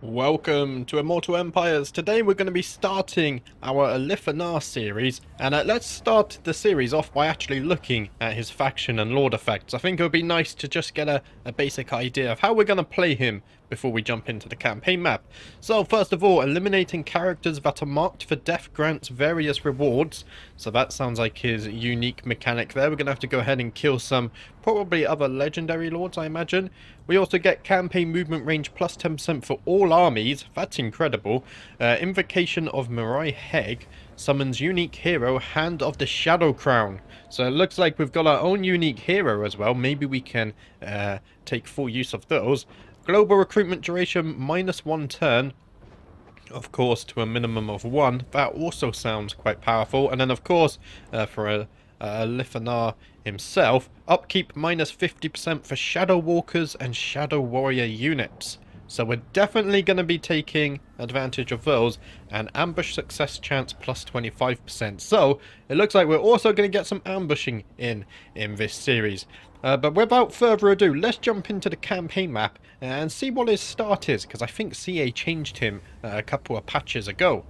Welcome to Immortal Empires. Today we're going to be starting our Alith Anar series, and let's start the series off by actually looking at his faction and lord effects. I think it would be nice to just get a basic idea of how we're going to play him before we jump into the campaign map. So first of all, eliminating characters that are marked for death grants various rewards. So that sounds like his unique mechanic there. We're going to have to go ahead and kill some probably other legendary lords, I imagine. We also get campaign movement range plus 10% for all armies. That's incredible. Invocation of Mirai Heg summons unique hero Hand of the Shadow Crown. So it looks like we've got our own unique hero as well. Maybe we can take full use of those. Global recruitment duration -1 turn. Of course, to a minimum of 1. That also sounds quite powerful. And then, of course, for Alith Anar himself, upkeep -50% for Shadow Walkers and Shadow Warrior units. So we're definitely going to be taking advantage of those, and ambush success chance plus 25%. So it looks like we're also going to get some ambushing in this series. But without further ado, let's jump into the campaign map and see what his start is, because I think CA changed him a couple of patches ago.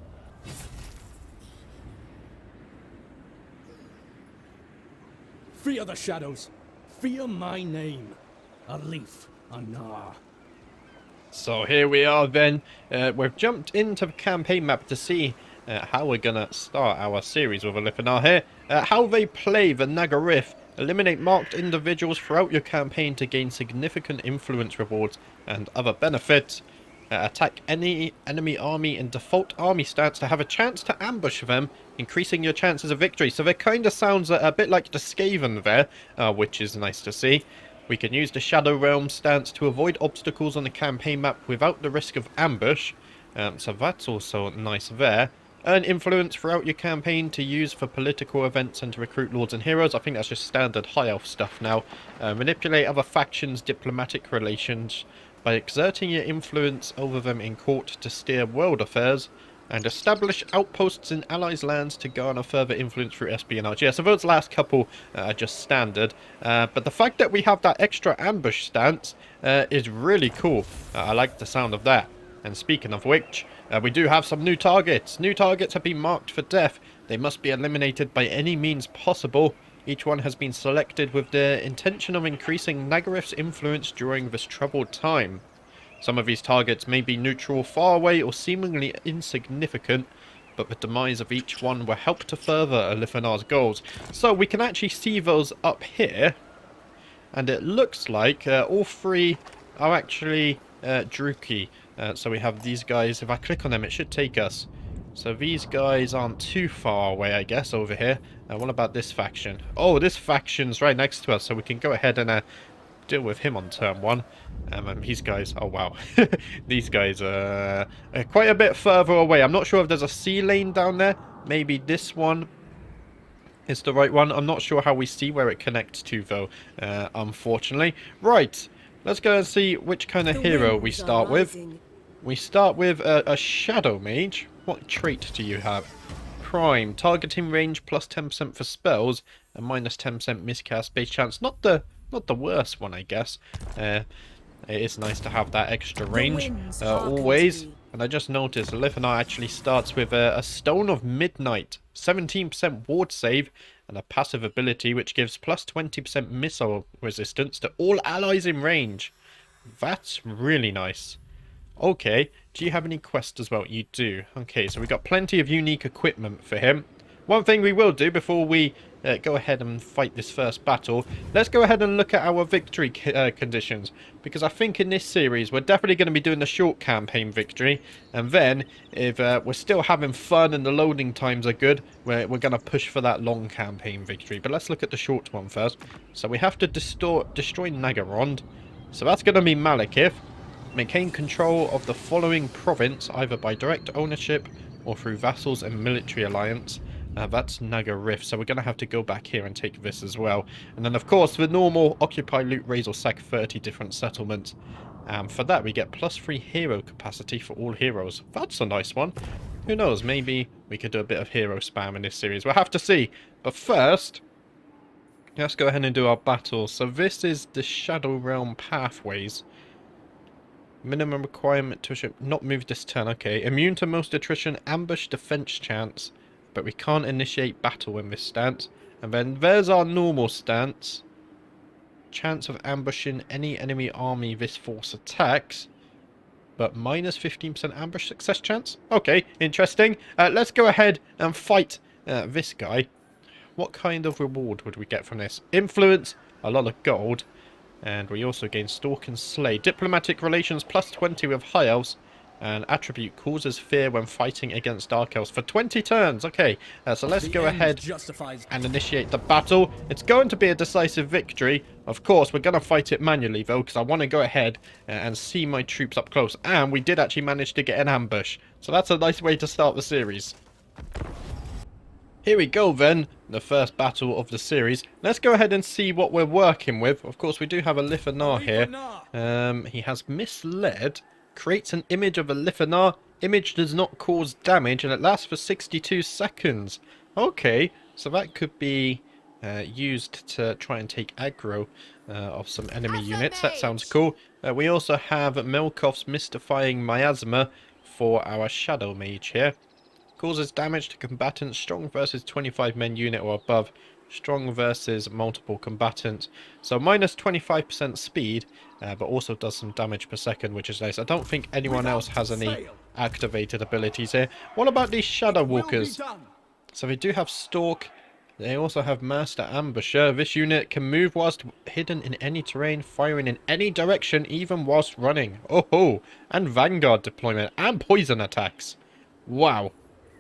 Fear the shadows. Fear my name. Alith Anar. So here we are then. We've jumped into the campaign map to see how we're going to start our series with Alith Anar here. How they play the Nagarith. Eliminate marked individuals throughout your campaign to gain significant influence rewards and other benefits. Attack any enemy army in default army stance to have a chance to ambush them, increasing your chances of victory. So that kind of sounds a bit like the Skaven there, which is nice to see. We can use the Shadow Realm stance to avoid obstacles on the campaign map without the risk of ambush. So that's also nice there. Earn influence throughout your campaign to use for political events and to recruit lords and heroes. I think that's just standard High Elf stuff now. Manipulate other factions' diplomatic relations by exerting your influence over them in court to steer world affairs. And establish outposts in allies' lands to garner further influence through espionage. Yeah, so those last couple are just standard. But the fact that we have that extra ambush stance is really cool. I like the sound of that. And speaking of which, we do have some new targets. New targets have been marked for death. They must be eliminated by any means possible. Each one has been selected with the intention of increasing Nagarith's influence during this troubled time. Some of these targets may be neutral, far away, or seemingly insignificant, but the demise of each one will help to further Alith Anar's goals. So we can actually see those up here, and it looks like all three are actually Druki. So we have these guys. If I click on them, it should take us. So these guys aren't too far away, I guess, over here. What about this faction? Oh, this faction's right next to us, so we can go ahead and deal with him on turn 1. And these guys, oh wow, these guys are quite a bit further away. I'm not sure if there's a sea lane down there. Maybe this one is the right one. I'm not sure how we see where it connects to, though, unfortunately. Right, let's go and see which kind of hero we start with. We start with a Shadow Mage. What trait do you have? Prime, targeting range plus 10% for spells, and -10% miscast base chance. Not the worst one, I guess. It is nice to have that extra range, always. And I just noticed Alith Anar actually starts with a Stone of Midnight, 17% ward save, and a passive ability which gives plus 20% missile resistance to all allies in range. That's really nice. Okay, do you have any quests as well? You do. Okay, so we've got plenty of unique equipment for him. One thing we will do before we go ahead and fight this first battle, let's go ahead and look at our victory conditions, because I think in this series we're definitely going to be doing the short campaign victory, and then if we're still having fun and the loading times are good, we're going to push for that long campaign victory. But let's look at the short one first. So we have to destroy Nagarond, so that's going to be Malekith. Maintain control of the following province, either by direct ownership or through vassals and military alliance. That's Nagarith, so we're going to have to go back here and take this as well. And then, of course, the normal occupy, loot, raise, or sack 30 different settlements. For that, we get +3 hero capacity for all heroes. That's a nice one. Who knows, maybe we could do a bit of hero spam in this series. We'll have to see. But first, let's go ahead and do our battle. So this is the Shadow Realm pathways. Minimum requirement to not move this turn. Okay. Immune to most attrition, ambush defense chance. But we can't initiate battle in this stance. And then there's our normal stance. Chance of ambushing any enemy army this force attacks. But minus 15% ambush success chance. Okay, interesting. Let's go ahead and fight this guy. What kind of reward would we get from this? Influence, a lot of gold. And we also gain Stalk and Slay. Diplomatic relations plus 20 with High Elves. And attribute causes fear when fighting against Dark Elves for 20 turns. Okay, so let's go ahead and initiate the battle. It's going to be a decisive victory. Of course, we're going to fight it manually, though, because I want to go ahead and see my troops up close. And we did actually manage to get an ambush. So that's a nice way to start the series. Here we go, then. The first battle of the series. Let's go ahead and see what we're working with. Of course, we do have Alith Anar here. He has misled. Creates an image of Alith Anar. Image does not cause damage and it lasts for 62 seconds. Okay, so that could be used to try and take aggro of some enemy units. That sounds cool. We also have Melkov's Mystifying Miasma for our Shadow Mage here. Causes damage to combatants strong versus 25 men unit or above. Strong versus multiple combatants. So minus 25% speed, but also does some damage per second, which is nice. I don't think anyone else has any activated abilities here. What about these Shadow Walkers? So they do have Stalk. They also have Master Ambusher. This unit can move whilst hidden in any terrain, firing in any direction, even whilst running. Oh ho! And Vanguard deployment and poison attacks. Wow.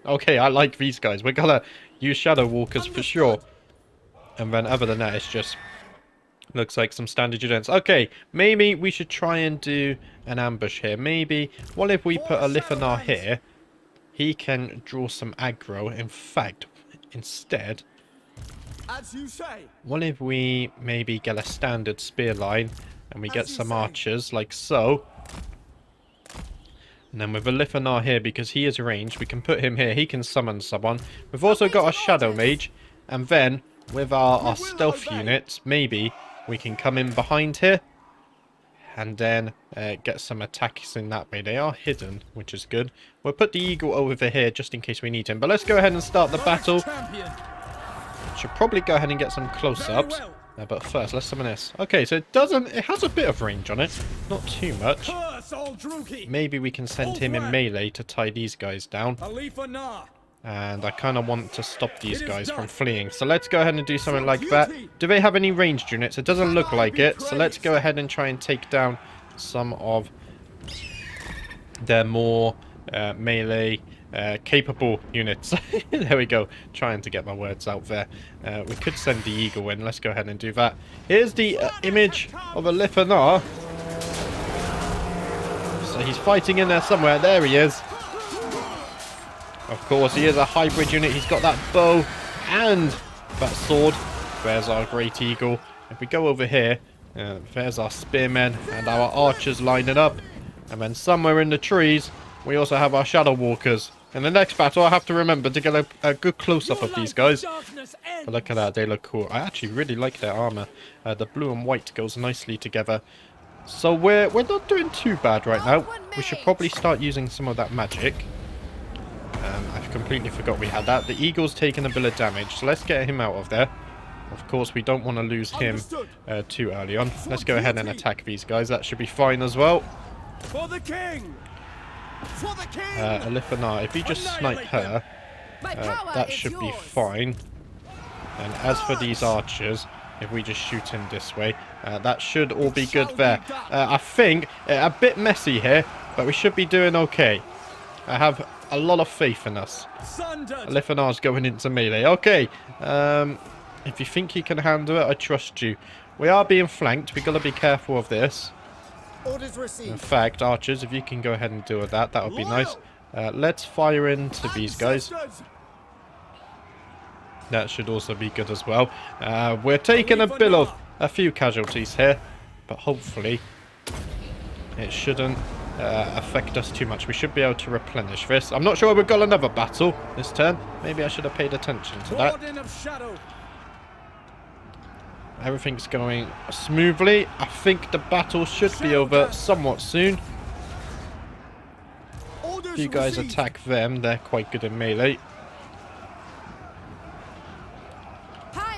Okay, I like these guys. We're gonna use Shadow Walkers for sure. And then other than that, it's just looks like some standard units. Okay, maybe we should try and do an ambush here. Maybe, what if we put Alith Anar here? He can draw some aggro. In fact, instead, what if we maybe get a standard spear line and we get some archers like so? And then with Alith Anar here, because he is ranged, we can put him here. He can summon someone. We've also got a Shadow Mage. And then, with our stealth units, maybe we can come in behind here. And then get some attacks in that way. They are hidden, which is good. We'll put the Eagle over here just in case we need him. But let's go ahead and start the battle. Should probably go ahead and get some close-ups. But first, let's summon this. Okay, so it has a bit of range on it. Not too much. Maybe we can send him in melee to tie these guys down. And I kind of want to stop these guys from fleeing. So let's go ahead and do something like that. Do they have any ranged units? It doesn't look like it. So let's go ahead and try and take down some of their more melee capable units. There we go. Trying to get my words out there. We could send the Eagle in. Let's go ahead and do that. Here's the image of Alith Anar. So he's fighting in there somewhere. There he is. Of course, he is a hybrid unit. He's got that bow and that sword. There's our Great Eagle. If we go over here, there's our spearmen and our archers lining up. And then somewhere in the trees, we also have our Shadow Walkers. In the next battle, I have to remember to get a good close-up of these guys. But look at that, they look cool. I actually really like their armor. The blue and white goes nicely together. So we're not doing too bad right now. We should probably start using some of that magic. I completely forgot we had that. The Eagle's taken a bit of damage, so let's get him out of there. Of course, we don't want to lose him too early on. Let's go ahead and attack these guys. That should be fine as well. For the king! Alith Anar, if you just snipe her, that should be fine. And as for these archers, if we just shoot him this way, that should all be good there. I think a bit messy here, but we should be doing okay. I have a lot of faith in us. Alith Anar's going into melee. Okay, if you think you can handle it, I trust you. We are being flanked. We've got to be careful of this. In fact, archers, if you can go ahead and deal with that, that would be nice. Let's fire into these guys. That should also be good as well. We're taking a few casualties here, but hopefully it shouldn't affect us too much. We should be able to replenish this. I'm not sure we've got another battle this turn. Maybe I should have paid attention to that. Everything's going smoothly. I think the battle should be over somewhat soon. Orders You guys received. attack them. They're quite good in melee.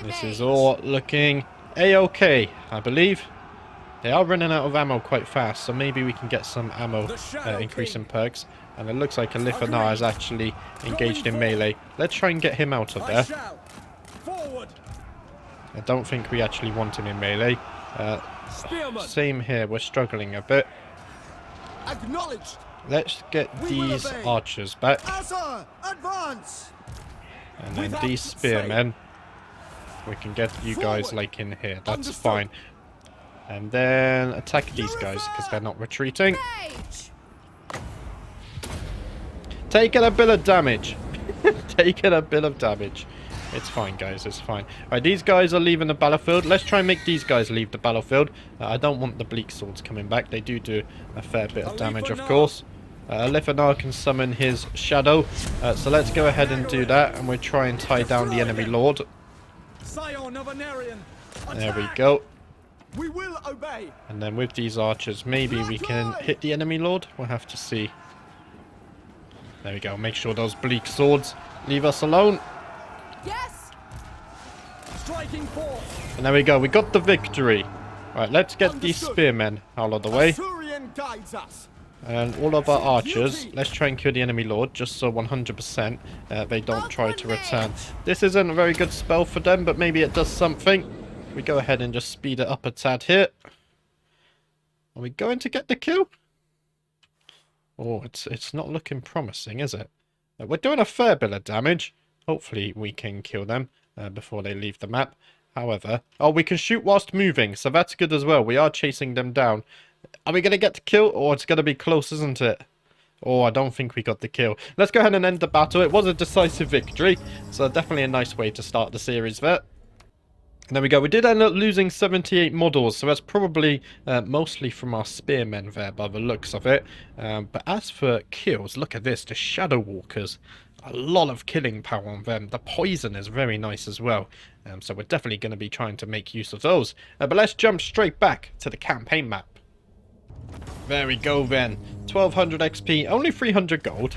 This is all looking a-okay, I believe. They are running out of ammo quite fast, so maybe we can get some ammo increase in perks. And it looks like Alith Anar is actually engaged in melee. Let's try and get him out of there. Forward. I don't think we actually want him in melee. Same here, we're struggling a bit. Acknowledged. Let's get these archers back. Asa, advance. And then these spearmen. We can get you guys like in here, that's fine. And then attack these guys because they're not retreating. Taking a bit of damage. Taking a bit of damage. It's fine, guys, it's fine. Alright, these guys are leaving the battlefield. Let's try and make these guys leave the battlefield. I don't want the bleak swords coming back. They do a fair bit of damage, of course. Alith Anar can summon his shadow. So let's go ahead and do that. And we'll try and tie down the enemy lord. There we go. We will obey. And then with these archers, maybe we can hit the enemy lord. We'll have to see. There we go. Make sure those bleak swords leave us alone. Yes. Striking force. And there we go. We got the victory. Right, let's get these spearmen out of the way. Assyrian guides us. And all of our archers, let's try and kill the enemy lord, just so 100% they don't try to return. This isn't a very good spell for them, but maybe it does something. We go ahead and just speed it up a tad here. Are we going to get the kill? Oh, it's not looking promising, is it? We're doing a fair bit of damage. Hopefully we can kill them before they leave the map. However, oh, we can shoot whilst moving, so that's good as well. We are chasing them down. Are we going to get the kill? Oh, it's going to be close, isn't it? Oh, I don't think we got the kill. Let's go ahead and end the battle. It was a decisive victory, so definitely a nice way to start the series there. And there we go. We did end up losing 78 models, so that's probably mostly from our spearmen there by the looks of it. But as for kills, look at this. The Shadow Walkers. A lot of killing power on them. The poison is very nice as well. So we're definitely going to be trying to make use of those. But let's jump straight back to the campaign map. There we go then. 1200 XP, only 300 gold.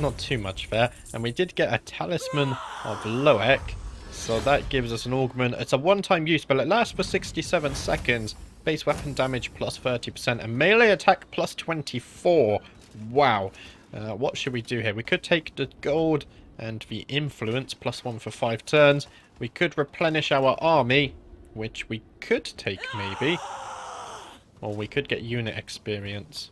Not too much there. And we did get a Talisman of Loek. So that gives us an augment. It's a one-time use, but it lasts for 67 seconds. Base weapon damage plus 30% and melee attack plus 24. Wow. What should we do here? We could take the gold and the influence plus 1 for 5 turns. We could replenish our army, which we could take maybe. Or we could get unit experience.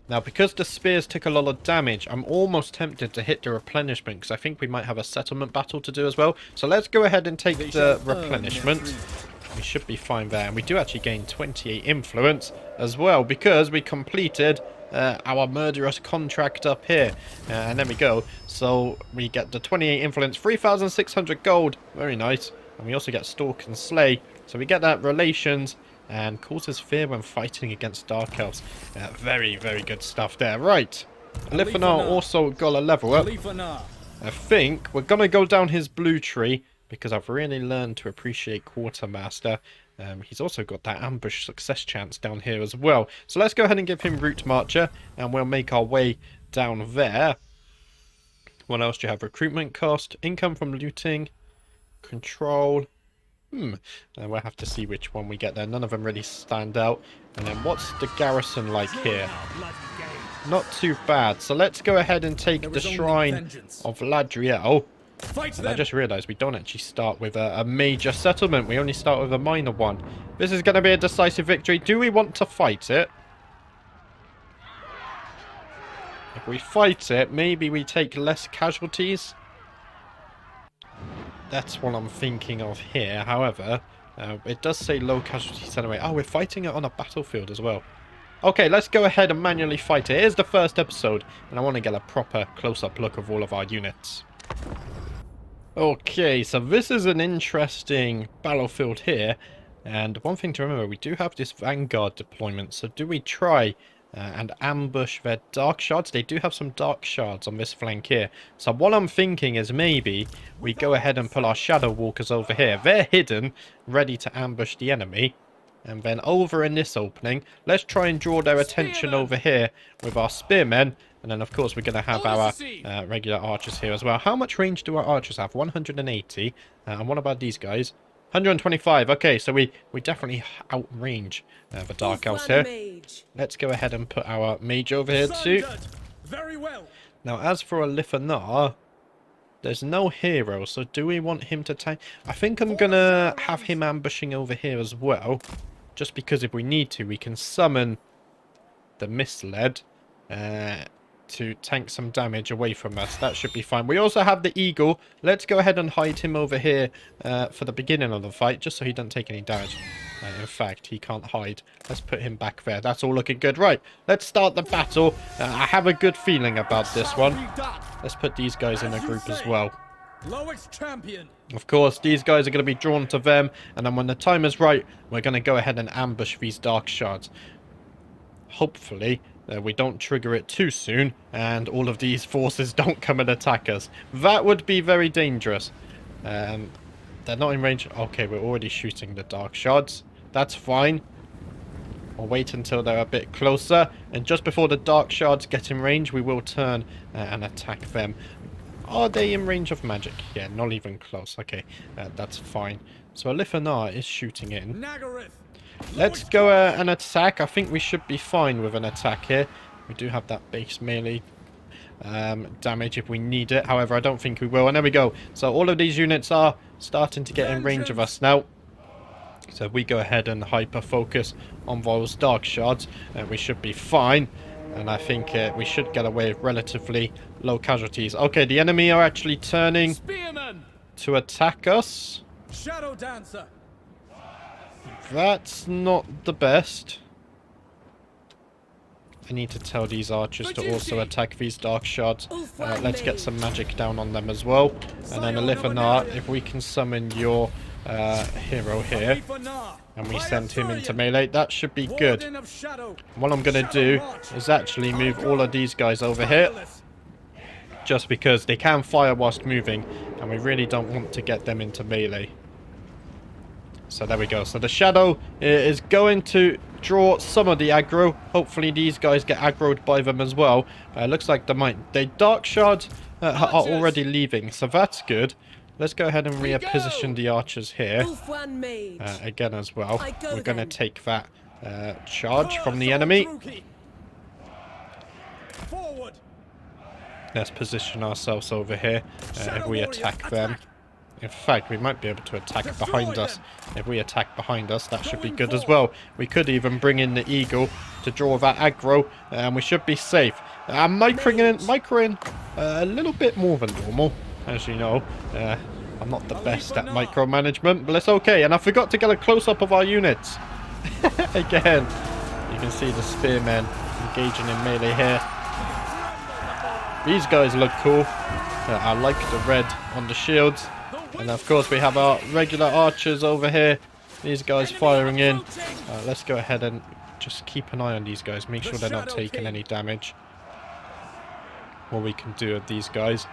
Now, because the spears took a lot of damage, I'm almost tempted to hit the replenishment, because I think we might have a settlement battle to do as well. So let's go ahead and take the replenishment. We should be fine there. And we do actually gain 28 influence as well, because we completed our murderous contract up here. And there we go. So we get the 28 influence, 3,600 gold. Very nice. And we also get Stalk and Slay. So we get that relations and causes fear when fighting against Dark Elves. Very, very good stuff there. Right. Alith Anar also got a level up. I think we're going to go down his blue tree because I've really learned to appreciate Quartermaster. He's also got that ambush success chance down here as well. So let's go ahead and give him Route Marcher and we'll make our way down there. What else do you have? Recruitment cost, income from looting, control. We'll have to see which one we get there. None of them really stand out. And then what's the garrison like here? Not too bad. So let's go ahead and take the Shrine of Ladriel. And I just realised we don't actually start with a major settlement. We only start with a minor one. This is going to be a decisive victory. Do we want to fight it? If we fight it, maybe we take less casualties. That's what I'm thinking of here. However, it does say low casualties anyway. Oh, we're fighting it on a battlefield as well. Okay, let's go ahead and manually fight it. Here's the first episode, and I want to get a proper close-up look of all of our units. Okay, so this is an interesting battlefield here. And one thing to remember, we do have this Vanguard deployment. So do we try and ambush their Dark Shards? They do have some Dark Shards on this flank here. So what I'm thinking is maybe we go ahead and pull our Shadow Walkers over here. They're hidden, ready to ambush the enemy. And then over in this opening, let's try and draw their attention over here with our spearmen. And then, of course, we're going to have our regular archers here as well. How much range do our archers have? 180. And what about these guys? 125. Okay, so we definitely outrange the Dark Elves here. Let's go ahead and put our mage over here too. Very well. Now, as for Alith Anar, there's no hero, so do we want him to tank? I think I'm going to have him ambushing over here as well. Just because if we need to, we can summon the Misled to tank some damage away from us. That should be fine. We also have the Eagle. Let's go ahead and hide him over here for the beginning of the fight, just so he doesn't take any damage. In fact, he can't hide. Let's put him back there. That's all looking good. Right, let's start the battle. I have a good feeling about this one. Let's put these guys in a group as well. Lowest champion. Of course, these guys are going to be drawn to them, and then when the time is right, we're going to go ahead and ambush these dark shards. Hopefully, we don't trigger it too soon, and all of these forces don't come and attack us. That would be very dangerous. They're not in range. Okay, we're already shooting the dark shards. That's fine. We'll wait until they're a bit closer, and just before the dark shards get in range, we will turn and attack them. Are they in range of magic? Yeah, not even close. Okay, that's fine. So Alith Anar is shooting in. Let's go and attack. I think we should be fine with an attack here. We do have that base melee damage if we need it. However, I don't think we will. And there we go. So all of these units are starting to get in range of us now. So we go ahead and hyper focus on those dark shards. We should be fine. And I think we should get away with relatively low casualties. Okay, the enemy are actually turning to attack us. Shadow Dancer. That's not the best. I need to tell these archers to also attack these dark shards. Let's get some magic down on them as well. And then Alith Anar, if we can summon your hero here, and we send him into melee, that should be good. What I'm going to do is actually move all of these guys over here, just because they can fire whilst moving, and we really don't want to get them into melee. So there we go. So the shadow is going to draw some of the aggro. Hopefully these guys get aggroed by them as well. Looks like they dark shards are already leaving, so that's good. Let's go ahead and reposition the archers here again as well. We're going to take that charge from the enemy. Let's position ourselves over here if we attack them. In fact, we might be able to attack behind us. If we attack behind us, that should be good as well. We could even bring in the Eagle to draw that aggro, and we should be safe. I'm microing a little bit more than normal, as you know. I'm not the best at micromanagement, but it's okay. And I forgot to get a close-up of our units. Again, you can see the spearmen engaging in melee here. These guys look cool. I like the red on the shields. And of course we have our regular archers over here. These guys firing in. Let's go ahead and just keep an eye on these guys. Make sure they're not taking any damage. What we can do with these guys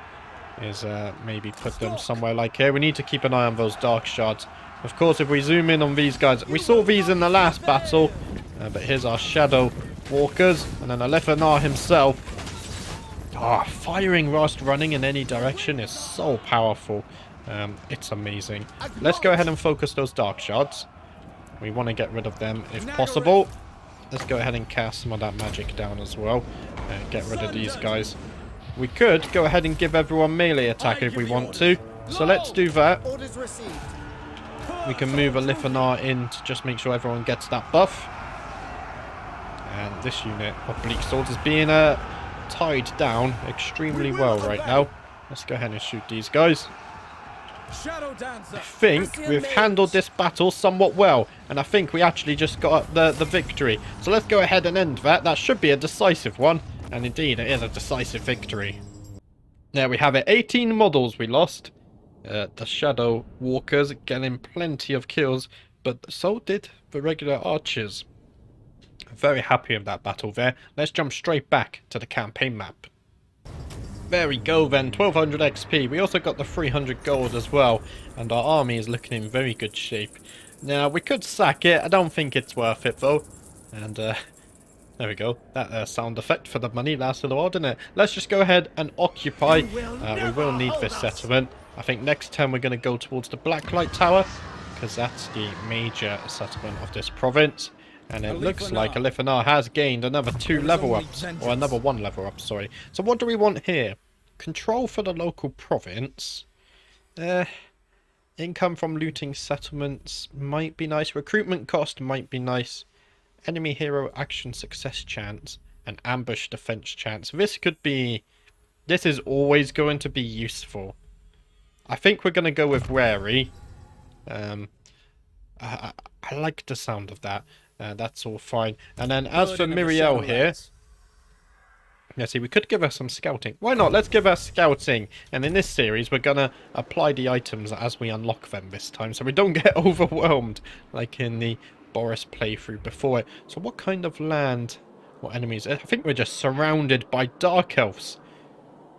is maybe put them somewhere like here. We need to keep an eye on those dark shards. Of course, if we zoom in on these guys, we saw these in the last battle. But here's our shadow walkers. And then Alith Anar himself. Firing whilst running in any direction is so powerful. It's amazing. Let's go ahead and focus those dark shards. We want to get rid of them if possible. Let's go ahead and cast some of that magic down as well. Get rid of these guys. We could go ahead and give everyone melee attack if we want to. So let's do that. We can move Alith Anar in to just make sure everyone gets that buff. And this unit of Bleak Swords is being tied down extremely well right now. Let's go ahead and shoot these guys. I think we've handled this battle somewhat well, and I think we actually just got the victory. So let's go ahead and end that. That should be a decisive one, and indeed it is a decisive victory. There we have it. 18 models we lost. The Shadow Walkers getting plenty of kills, but so did the regular archers. Very happy with that battle there. Let's jump straight back to the campaign map. There we go then, 1200 XP. We also got the 300 gold as well, and our army is looking in very good shape. Now, we could sack it. I don't think it's worth it, though. And, there we go. That sound effect for the money lasted a while, didn't it? Let's just go ahead and occupy. We will need this settlement. I think next turn we're going to go towards the Blacklight Tower, because that's the major settlement of this province. And it looks like Alith Anar has gained another 2 level ups, or another 1 level up, sorry. So what do we want here? Control for the local province. Income from looting settlements might be nice. Recruitment cost might be nice. Enemy hero action success chance and ambush defense chance. This is always going to be useful. I think we're going to go with wary. I like the sound of that. That's all fine. And then as for Miriel here, yeah, see, we could give her some scouting. Why not? Let's give her scouting. And in this series, we're going to apply the items as we unlock them this time, so we don't get overwhelmed like in the Boris playthrough before it. So what kind of land or enemies? I think we're just surrounded by Dark Elves.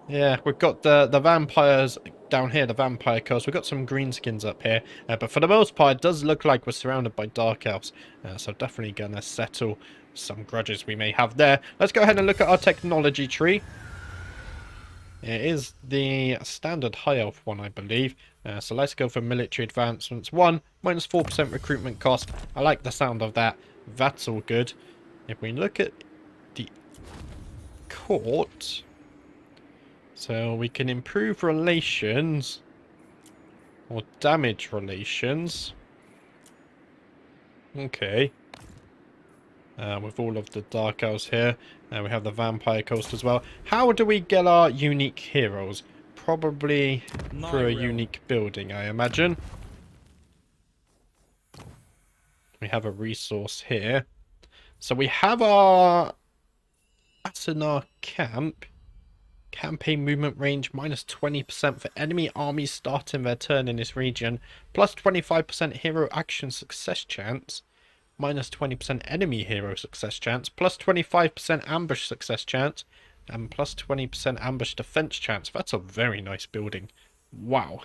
Yeah, we've got the vampires down here, the vampire coast. We've got some greenskins up here. But for the most part, it does look like we're surrounded by Dark Elves. So definitely going to settle some grudges we may have there. Let's go ahead and look at our technology tree. It is the standard High Elf one, I believe. So let's go for military advancements. 1, minus 4% recruitment cost. I like the sound of that. That's all good. If we look at the court... So we can improve relations or damage relations. Okay. With all of the Dark Elves here. We have the Vampire Coast as well. How do we get our unique heroes? Probably through a unique building, I imagine. We have a resource here. So we have our Asana camp. Campaign movement range minus 20% for enemy armies starting their turn in this region. Plus 25% hero action success chance. Minus 20% enemy hero success chance. Plus 25% ambush success chance. And plus 20% ambush defense chance. That's a very nice building. Wow.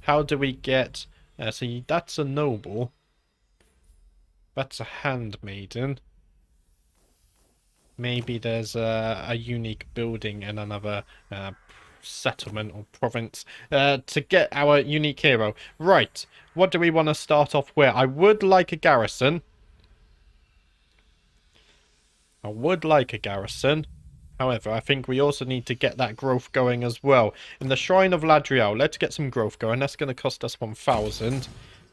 How do we get... see, that's a noble. That's a handmaiden. Maybe there's a unique building in another settlement or province to get our unique hero. Right, what do we want to start off with? I would like a garrison. However, I think we also need to get that growth going as well. In the Shrine of Ladriel, let's get some growth going. That's going to cost us 1,000.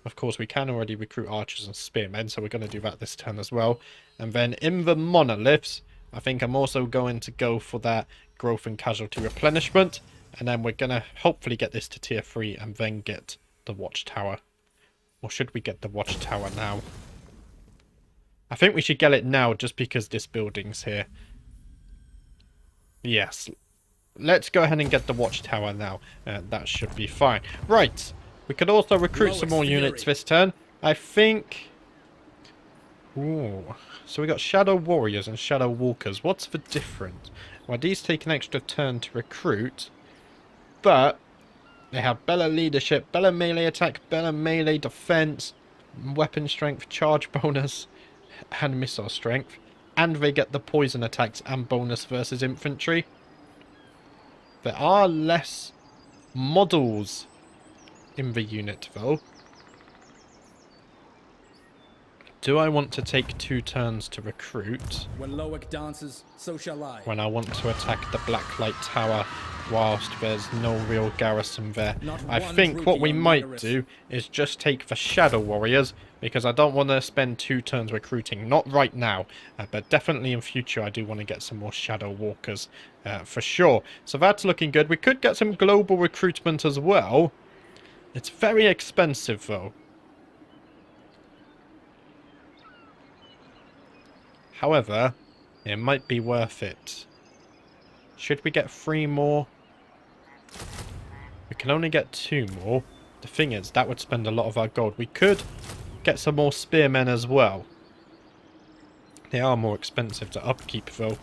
Of course, we can already recruit archers and spearmen, so we're going to do that this turn as well. And then in the monoliths, I think I'm also going to go for that growth and casualty replenishment. And then we're going to hopefully get this to tier 3 and then get the watchtower. Or should we get the watchtower now? I think we should get it now just because this building's here. Yes. Let's go ahead and get the watchtower now. That should be fine. Right. We could also recruit some more units this turn. I think... Ooh. So we got Shadow Warriors and Shadow Walkers. What's the difference? Well, these take an extra turn to recruit. But they have Bella Leadership, Bella Melee Attack, Bella Melee Defense, Weapon Strength, Charge Bonus, and Missile Strength. And they get the Poison Attacks and bonus versus Infantry. There are less models in the unit, though. Do I want to take 2 turns to recruit? When Loic dances, so shall I. When I want to attack the Blacklight Tower whilst there's no real garrison there. I think what we might do is just take the Shadow Warriors, because I don't want to spend 2 turns recruiting. Not right now, but definitely in future I do want to get some more Shadow Walkers for sure. So that's looking good. We could get some global recruitment as well. It's very expensive though. However, it might be worth it. Should we get 3 more? We can only get 2 more. The thing is, that would spend a lot of our gold. We could get some more spearmen as well. They are more expensive to upkeep though.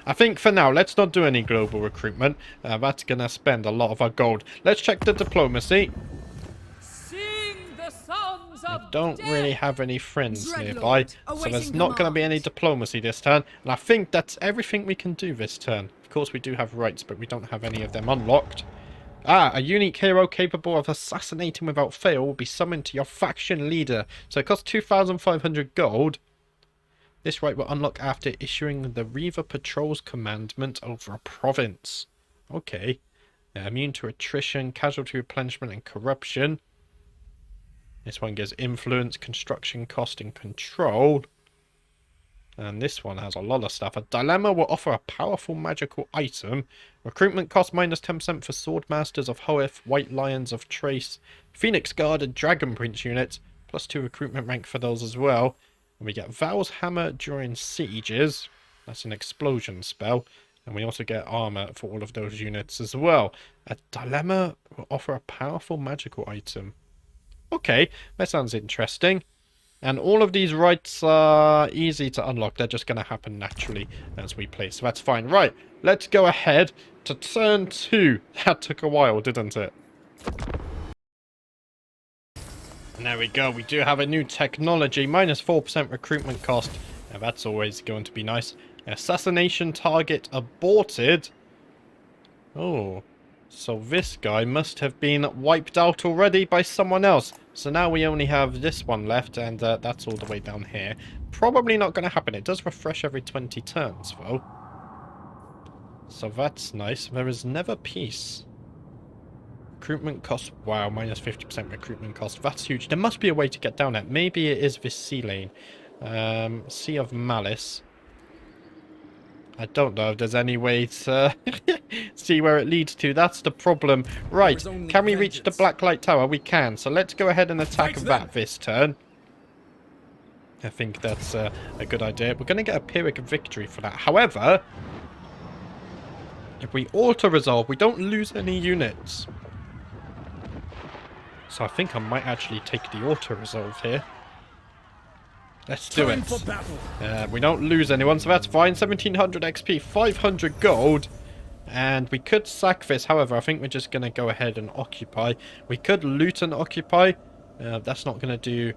I think for now, let's not do any global recruitment. That's going to spend a lot of our gold. Let's check the diplomacy. Sing the song Don't really have any friends nearby, so there's not going to be any diplomacy this turn. And I think that's everything we can do this turn. Of course, we do have rights, but we don't have any of them unlocked. Ah, a unique hero capable of assassinating without fail will be summoned to your faction leader. So it costs 2,500 gold. This right will unlock after issuing the Reaver Patrol's commandment over a province. Okay. Immune to attrition, casualty replenishment, and corruption. This one gives influence, construction cost, and control. And this one has a lot of stuff. A dilemma will offer a powerful magical item. Recruitment cost minus 10% for Swordmasters of Hoeth, White Lions of Trace, Phoenix Guard, and Dragon Prince units. Plus 2 recruitment rank for those as well. And we get Val's Hammer during sieges. That's an explosion spell. And we also get armor for all of those units as well. A dilemma will offer a powerful magical item. Okay, that sounds interesting. And all of these rights are easy to unlock. They're just going to happen naturally as we play. So that's fine. Right, let's go ahead to turn 2. That took a while, didn't it? And there we go. We do have a new technology. Minus 4% recruitment cost. Now that's always going to be nice. Assassination target aborted. Oh. So this guy must have been wiped out already by someone else. So now we only have this one left, and that's all the way down here. Probably not going to happen. It does refresh every 20 turns, though. So that's nice. There is never peace. Recruitment cost. Wow, minus 50% recruitment cost. That's huge. There must be a way to get down there. Maybe it is this sea lane. Sea of Malice. I don't know if there's any way to see where it leads to. That's the problem. Right, can we reach the Blacklight Tower? We can. So let's go ahead and attack that this turn. I think that's a good idea. We're going to get a Pyrrhic victory for that. However, if we auto-resolve, we don't lose any units. So I think I might actually take the auto-resolve here. Let's do it. We don't lose anyone, so that's fine. 1700 XP, 500 gold. And we could sack this. However, I think we're just going to go ahead and occupy. We could loot and occupy. That's not going to do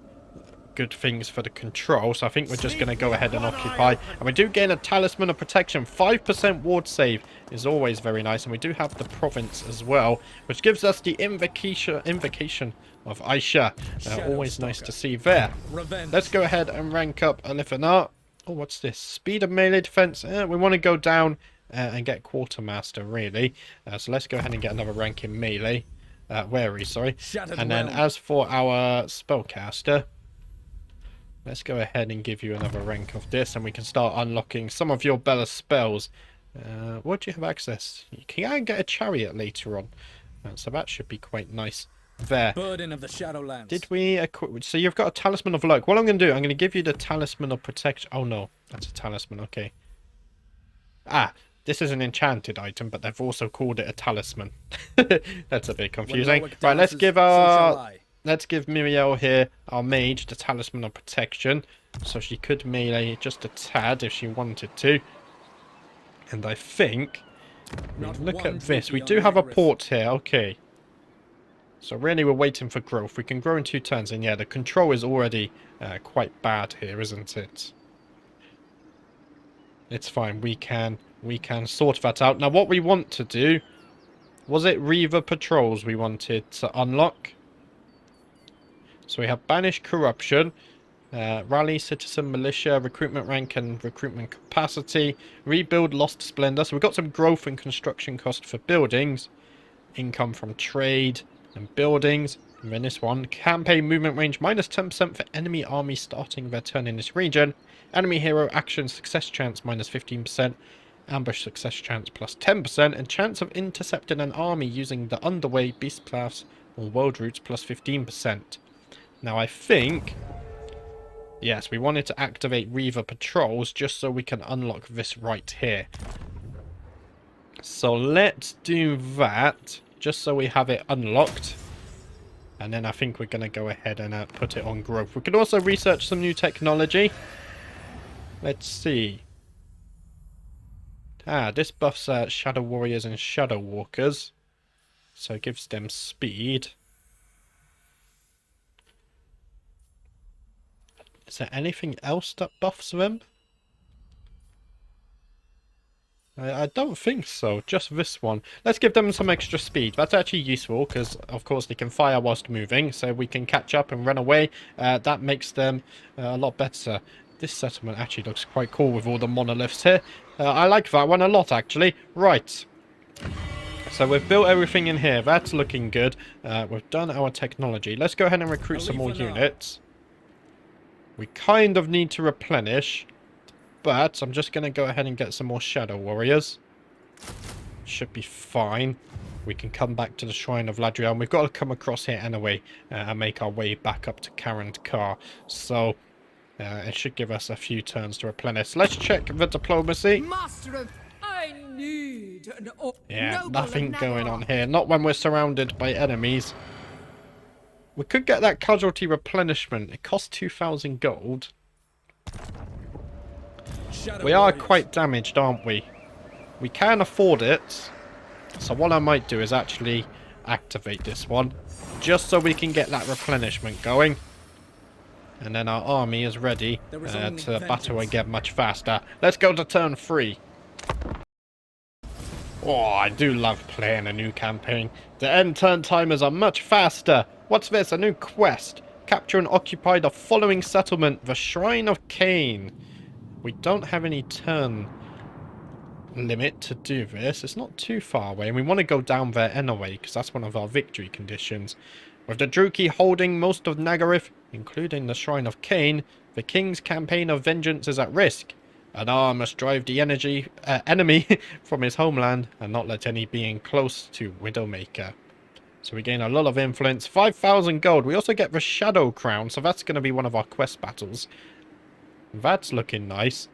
good things for the control. So I think we're just going to go ahead and occupy. And we do gain a Talisman of Protection. 5% ward save is always very nice. And we do have the province as well, which gives us the invocation of Aisha. Always nice to see there. Let's go ahead and rank up Alith Anar. Oh, what's this? Speed of melee defense. We want to go down and get Quartermaster, really. So let's go ahead and get another rank in melee. Wary, sorry. And then as for our spellcaster, let's go ahead and give you another rank of this, and we can start unlocking some of your better spells. What do you have access? You can get a chariot later on. So that should be quite nice. There. Burden of the Shadowlands. Did we equip? So you've got a Talisman of Luck. What I'm going to do, I'm going to give you the Talisman of Protection. Oh no, that's a talisman. Okay. Ah, this is an enchanted item, but they've also called it a talisman. That's a bit confusing. Right, let's give Miriel here, our mage, the Talisman of Protection, so she could melee just a tad if she wanted to. And I think, look at this. We do have a port here. Okay. So really we're waiting for growth. We can grow in 2 turns, and yeah, the control is already quite bad here, isn't it? It's fine. We can sort that out. Now what we want to do, was it Reaver Patrols we wanted to unlock? So we have Banish Corruption, Rally Citizen Militia, Recruitment Rank and Recruitment Capacity, Rebuild Lost Splendor. So we've got some growth and construction cost for buildings, income from trade and buildings. And then this one, campaign movement range minus 10% for enemy army starting their turn in this region. Enemy hero action success chance minus 15%. Ambush success chance plus 10%. And chance of intercepting an army using the underway, beast class or world routes plus 15%. Now I think, yes, we wanted to activate Reaver Patrols just so we can unlock this right here. So let's do that, just so we have it unlocked. And then I think we're going to go ahead and put it on growth. We could also research some new technology. Let's see. This buffs Shadow Warriors and Shadow Walkers. So it gives them speed. Is there anything else that buffs them? I don't think so, just this one. Let's give them some extra speed. That's actually useful, because of course they can fire whilst moving, so we can catch up and run away. That makes them a lot better. This settlement actually looks quite cool with all the monoliths here. I like that one a lot, actually. Right. So we've built everything in here. That's looking good. We've done our technology. Let's go ahead and recruit some more Alith Anar. units. We kind of need to replenish. But I'm just going to go ahead and get some more Shadow Warriors. Should be fine. We can come back to the Shrine of Ladriel. We've got to come across here anyway and make our way back up to Karen's car. So it should give us a few turns to replenish. Let's check the diplomacy. Master of... I need an... Yeah, noble nothing of going Nagar. on here. Not when we're surrounded by enemies. We could get that casualty replenishment. It costs 2,000 gold. Shadow We are warriors. quite damaged, aren't we? We can afford it. So what I might do is actually activate this one. Just so we can get that replenishment going. And then our army is ready There is to only battle vengeance. again much faster. Let's go to turn 3. Oh, I do love playing a new campaign. The end turn timers are much faster. What's this? A new quest. Capture and occupy the following settlement, the Shrine of Cain. We don't have any turn limit to do this. It's not too far away, and we want to go down there anyway, because that's one of our victory conditions. With the Druki holding most of Nagarith, including the Shrine of Cain, the King's campaign of vengeance is at risk. Anar must drive the enemy from his homeland, and not let any being close to Widowmaker. So we gain a lot of influence. 5,000 gold. We also get the Shadow Crown, so that's going to be one of our quest battles. That's looking nice.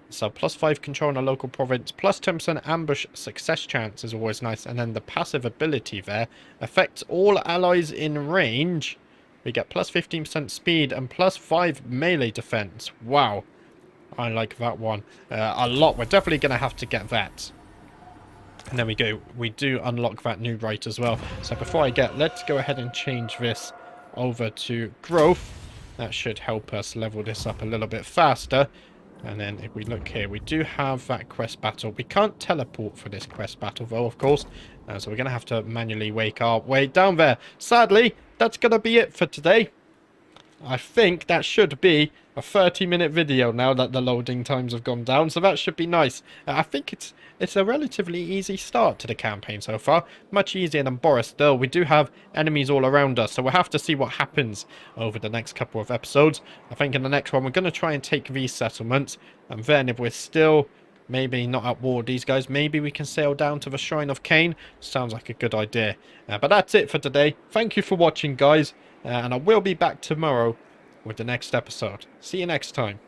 So plus 5 control in a local province, plus 10% ambush success chance is always nice. And then the passive ability there affects all allies in range. We get plus 15% speed and plus 5 melee defense. Wow. I like that one a lot. We're definitely going to have to get that. And there we go. We do unlock that new right as well. So before let's go ahead and change this over to growth. That should help us level this up a little bit faster. And then if we look here, we do have that quest battle. We can't teleport for this quest battle though, of course. So we're going to have to manually wake our way down there. Sadly, that's going to be it for today. I think that should be a 30-minute video now that the loading times have gone down, so that should be nice. I think it's a relatively easy start to the campaign so far. Much easier than Boris, though. We do have enemies all around us, so we'll have to see what happens over the next couple of episodes. I think in the next one, we're going to try and take these settlements, and then if we're still maybe not at war with these guys, maybe we can sail down to the Shrine of Cain. Sounds like a good idea. But that's it for today. Thank you for watching, guys. And I will be back tomorrow with the next episode. See you next time.